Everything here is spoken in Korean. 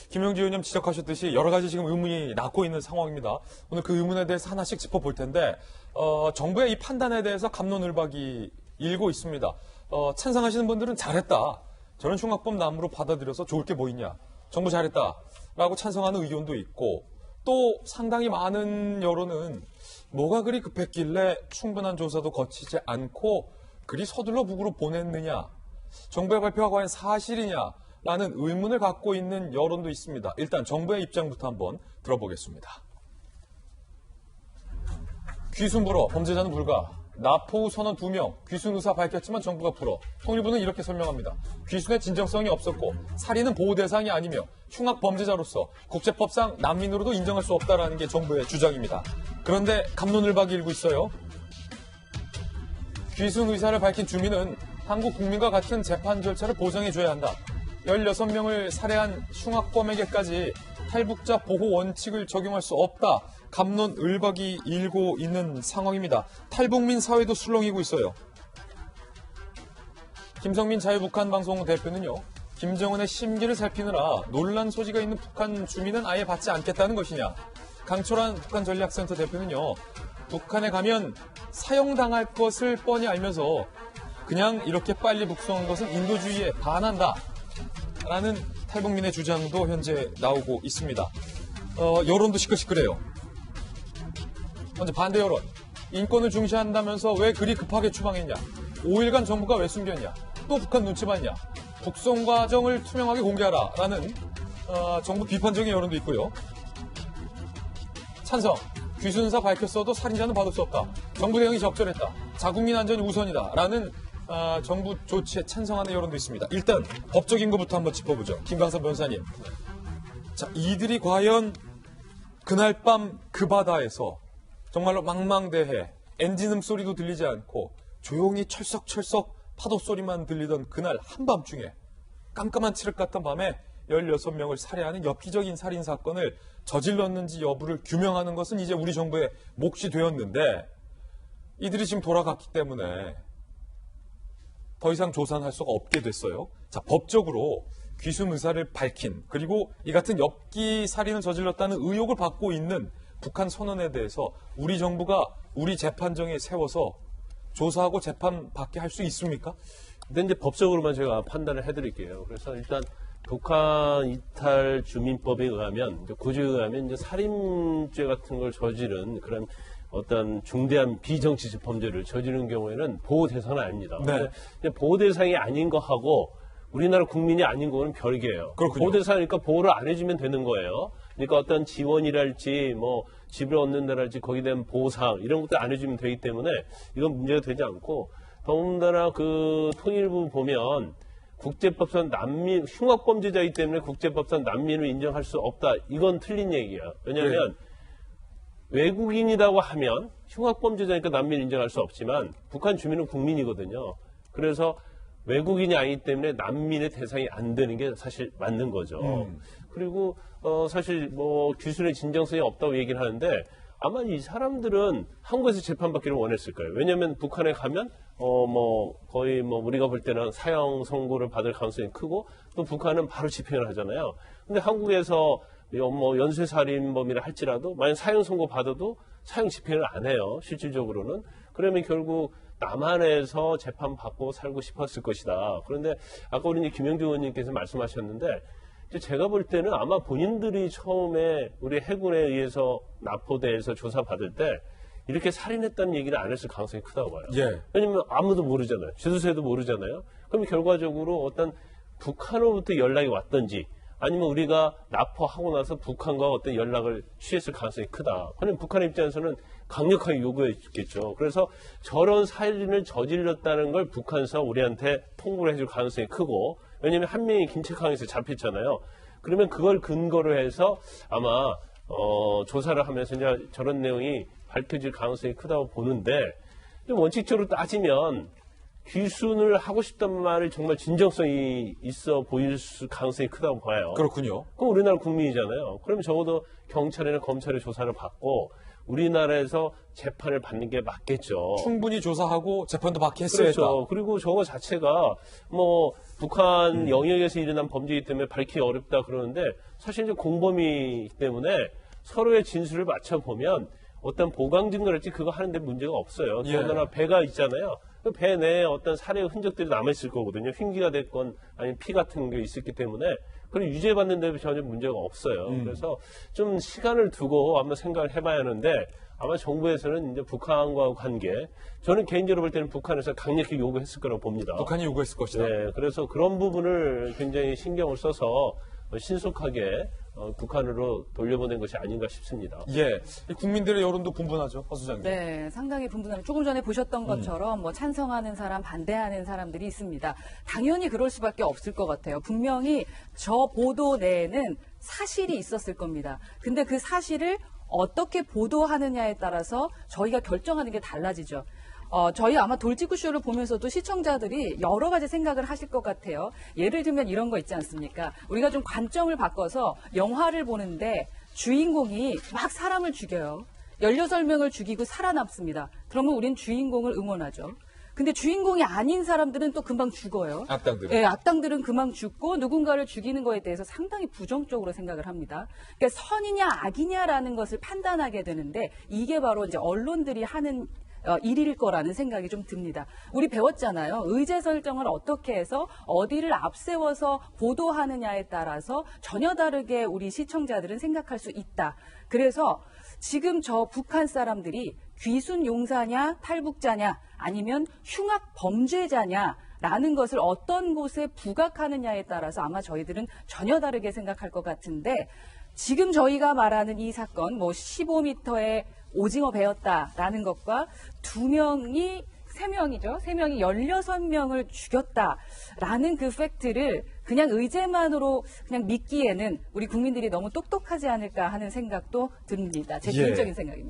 김용지 의원님 지적하셨듯이 여러 가지 지금 의문이 낳고 있는 상황입니다. 오늘 그 의문에 대해서 하나씩 짚어볼 텐데 정부의 이 판단에 대해서 갑론을박이 일고 있습니다. 찬성하시는 분들은 잘했다. 저런 흉악범 남으로 받아들여서 좋을 게 뭐 있냐. 정부 잘했다라고 찬성하는 의견도 있고 또 상당히 많은 여론은 뭐가 그리 급했길래 충분한 조사도 거치지 않고 그리 서둘러 북으로 보냈느냐. 정부의 발표가 과연 사실이냐. 라는 의문을 갖고 있는 여론도 있습니다. 일단 정부의 입장부터 한번 들어보겠습니다. 귀순 불어, 범죄자는 불가. 납포 후 선원 2명, 귀순 의사 밝혔지만 정부가 풀어. 통일부는 이렇게 설명합니다. 귀순의 진정성이 없었고 살인은 보호 대상이 아니며 흉악 범죄자로서 국제법상 난민으로도 인정할 수 없다라는 게 정부의 주장입니다. 그런데 갑론을박이 일고 있어요. 귀순 의사를 밝힌 주민은 한국 국민과 같은 재판 절차를 보장해줘야 한다. 16명을 살해한 흉악범에게까지 탈북자 보호 원칙을 적용할 수 없다. 갑론을박이 일고 있는 상황입니다. 탈북민 사회도 술렁이고 있어요. 김성민 자유북한방송 대표는요. 김정은의 심기를 살피느라 논란 소지가 있는 북한 주민은 아예 받지 않겠다는 것이냐. 강철환 북한전략센터 대표는요. 북한에 가면 사형당할 것을 뻔히 알면서 그냥 이렇게 빨리 북송한 것은 인도주의에 반한다. 라는 탈북민의 주장도 현재 나오고 있습니다. 여론도 시끌시끌해요. 먼저 반대 여론. 인권을 중시한다면서 왜 그리 급하게 추방했냐. 5일간 정부가 왜 숨겼냐. 또 북한 눈치 봤냐. 북송 과정을 투명하게 공개하라. 라는 정부 비판적인 여론도 있고요. 찬성. 귀순사 밝혔어도 살인자는 받을 수 없다. 정부 대응이 적절했다. 자국민 안전이 우선이다. 라는 정부 조치에 찬성하는 여론도 있습니다. 일단 법적인 것부터 한번 짚어보죠. 김광석 변호사님. 자, 이들이 과연 그날 밤 그 바다에서 정말로 망망대해 엔진음 소리도 들리지 않고 조용히 철썩철썩 파도 소리만 들리던 그날 한밤중에 깜깜한 칠흑 같은 밤에 16명을 살해하는 엽기적인 살인사건을 저질렀는지 여부를 규명하는 것은 이제 우리 정부의 몫이 되었는데 이들이 지금 돌아갔기 때문에 더 이상 조사는 할 수가 없게 됐어요. 자, 법적으로 귀순 의사를 밝힌 그리고 이 같은 엽기 살인을 저질렀다는 의혹을 받고 있는 북한 선원에 대해서 우리 정부가 우리 재판정에 세워서 조사하고 재판받게 할 수 있습니까? 근데 이제 법적으로만 제가 판단을 해드릴게요. 그래서 일단 북한 이탈 주민법에 의하면 이제 구조에 의하면 이제 살인죄 같은 걸 저지른 그런 어떤 중대한 비정치적 범죄를 저지른 경우에는 보호 대상은 아닙니다. 네. 보호 대상이 아닌 거하고 우리나라 국민이 아닌 거는 별개예요. 그렇군요. 보호 대상이니까 보호를 안 해주면 되는 거예요. 그러니까 어떤 지원이랄지 뭐 집을 얻는다랄지 거기에 대한 보상 이런 것도 안 해주면 되기 때문에 이건 문제가 되지 않고 더군다나 그 통일부 보면 국제법상 난민 흉악범죄자이기 때문에 국제법상 난민을 인정할 수 없다. 이건 틀린 얘기야. 왜냐하면 외국인이라고 하면 흉악범죄자니까 난민 인정할 수 없지만 북한 주민은 국민이거든요. 그래서 외국인이 아니기 때문에 난민의 대상이 안 되는 게 사실 맞는 거죠. 그리고 사실 뭐 귀순의 진정성이 없다고 얘기를 하는데 아마 이 사람들은 한국에서 재판받기를 원했을 거예요. 왜냐하면 북한에 가면 뭐 거의 뭐 우리가 볼 때는 사형 선고를 받을 가능성이 크고 또 북한은 바로 집행을 하잖아요. 근데 한국에서 뭐 연쇄살인범이라 할지라도 만약 사형 선고 받아도 사형 집행을 안 해요. 실질적으로는. 그러면 결국 남한에서 재판받고 살고 싶었을 것이다. 그런데 아까 우리 김영주 의원님께서 말씀하셨는데 제가 볼 때는 아마 본인들이 처음에 우리 해군에 의해서 납포대에서 조사받을 때 이렇게 살인했다는 얘기를 안 했을 가능성이 크다고 봐요. 예. 왜냐면 아무도 모르잖아요. 주소세도 모르잖아요. 그럼 결과적으로 어떤 북한으로부터 연락이 왔던지 아니면 우리가 납포하고 나서 북한과 어떤 연락을 취했을 가능성이 크다. 그러면 북한의 입장에서는 강력하게 요구했겠죠. 그래서 저런 살인을 저질렀다는 걸 북한에서 우리한테 통보를 해줄 가능성이 크고 왜냐하면 한 명이 김책항에서 잡혔잖아요. 그러면 그걸 근거로 해서 아마 조사를 하면서 이제 저런 내용이 밝혀질 가능성이 크다고 보는데 원칙적으로 따지면 귀순을 하고 싶단 말이 정말 진정성이 있어 보일 가능성이 크다고 봐요. 그렇군요. 그럼 우리나라 국민이잖아요. 그러면 적어도 경찰이나 검찰의 조사를 받고 우리나라에서 재판을 받는 게 맞겠죠. 충분히 조사하고 재판도 받게 했어야 했다. 그렇죠. 그리고 저거 자체가 뭐 북한 영역에서 일어난 범죄이기 때문에 밝히기 어렵다 그러는데 사실 이제 공범이기 때문에 서로의 진술을 맞춰보면 어떤 보강 증거랄지 그거 하는데 문제가 없어요. 예. 더군다나 배가 있잖아요. 그 배 내에 어떤 살해의 흔적들이 남아있을 거거든요. 흉기가 됐건 아니면 피 같은 게 있었기 때문에 그걸 유죄받는 데 전혀 문제가 없어요. 그래서 좀 시간을 두고 한번 생각을 해봐야 하는데 아마 정부에서는 이제 북한과 관계, 저는 개인적으로 볼 때는 북한에서 강력히 요구했을 거라고 봅니다. 북한이 요구했을 것이다. 네, 그래서 그런 부분을 굉장히 신경을 써서 신속하게 북한으로 돌려보낸 것이 아닌가 싶습니다. 예, 이 국민들의 여론도 분분하죠, 허 소장님. 네, 상당히 분분합니다. 조금 전에 보셨던 것처럼 뭐 찬성하는 사람, 반대하는 사람들이 있습니다. 당연히 그럴 수밖에 없을 것 같아요. 분명히 저 보도 내에는 사실이 있었을 겁니다. 근데 그 사실을 어떻게 보도하느냐에 따라서 저희가 결정하는 게 달라지죠. 저희 아마 돌직구쇼를 보면서도 시청자들이 여러 가지 생각을 하실 것 같아요. 예를 들면 이런 거 있지 않습니까? 우리가 좀 관점을 바꿔서 영화를 보는데 주인공이 막 사람을 죽여요. 16명을 죽이고 살아남습니다. 그러면 우린 주인공을 응원하죠. 근데 주인공이 아닌 사람들은 또 금방 죽어요. 악당들은. 네, 악당들은 금방 죽고 누군가를 죽이는 거에 대해서 상당히 부정적으로 생각을 합니다. 그러니까 선이냐 악이냐라는 것을 판단하게 되는데 이게 바로 이제 언론들이 하는 일일 거라는 생각이 좀 듭니다. 우리 배웠잖아요. 의제 설정을 어떻게 해서 어디를 앞세워서 보도하느냐에 따라서 전혀 다르게 우리 시청자들은 생각할 수 있다. 그래서 지금 저 북한 사람들이 귀순 용사냐 탈북자냐 아니면 흉악 범죄자냐 라는 것을 어떤 곳에 부각하느냐에 따라서 아마 저희들은 전혀 다르게 생각할 것 같은데 지금 저희가 말하는 이 사건 뭐 15m의 오징어 배였다라는 것과 세 명이 16명을 죽였다라는 그 팩트를 그냥 의제만으로 그냥 믿기에는 우리 국민들이 너무 똑똑하지 않을까 하는 생각도 듭니다. 제 예. 개인적인 생각입니다.